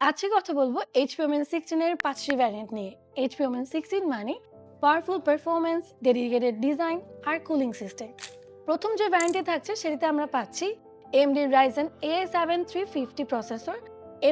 আজকে কথা বলবো HP Omen 16 এর 5টি ভ্যারিয়েন্ট নিয়ে। HP Omen 16 মানে পাওয়ারফুল পারফরম্যান্স, ডেডিকেটেড ডিজাইন আর কুলিং সিস্টেম। প্রথম যে ভ্যারিয়েন্টে থাকছে সেটাতে আমরা পাচ্ছি AMD Ryzen AI7 350 processor,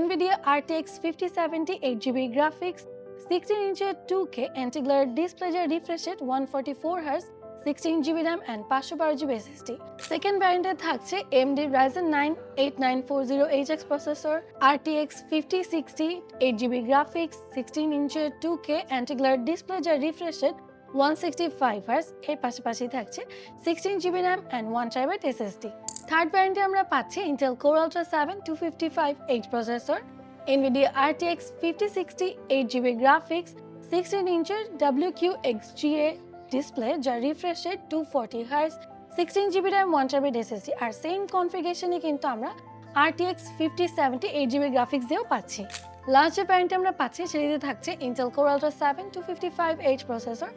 NVIDIA RTX 5070 8GB graphics, 16 ইঞ্চের 2K অ্যান্টি-গ্লেয়ার ডিসপ্লে যার refresh rate 144 Hz, 16GB RAM and 512GB SSD। Second ভ্যারিয়েন্টে থাকছে AMD Ryzen 9 8940HX processor, RTX 5060 8GB graphics, 16 ইঞ্চের 2K অ্যান্টি-গ্লেয়ার ডিসপ্লে যার রিফ্রেশ রেট 165 Hz, এর পাশাপাশি থাকছে 16GB RAM and 1TB SSD। Third ভ্যারিয়েন্টে আমরা পাচ্ছি Intel Core Ultra 7 255H processor, NVIDIA RTX 5060 8GB graphics, 16 ইঞ্চের WQXGA ডিসপ্লে যার refresh rate 240 Hz, 16GB RAM 1TB SSD। আর সেম কনফিগারেশনে কিন্তু আমরা RTX 5070 8GB গ্রাফিক্স দিয়েও পাচ্ছি। লাস্ট যে ভ্যারিয়েন্টে আমরা পাচ্ছি সেটিতে থাকছে Intel Core Ultra 7 255H processor,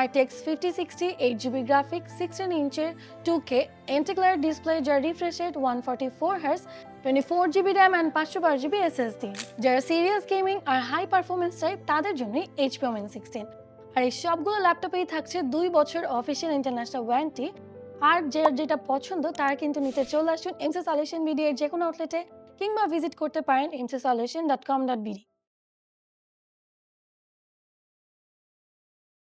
RTX 5060 8GB graphics, 16 ইঞ্চের 2K অ্যান্টি-গ্লেয়ার ডিসপ্লে যার refresh rate 144 Hz, 24GB RAM and 512GB SSD। যারা সিরিয়াস গেমিং আর হাই পারফরমেন্স চাই তাদের জন্যই HP Omen 16। আর এই সবগুলো ল্যাপটপেই থাকছে 2 বছর অফিসিয়াল ইন্টারন্যাশনাল ওয়ারেন্টি। আর যেটা পছন্দ তারা কিন্তু নিতে চলে আসুন এমসি সলিউশন বিডি এর যে কোনো আউটলেটে, কিংবা ভিজিট করতে পারেন mcsolution.com.bd।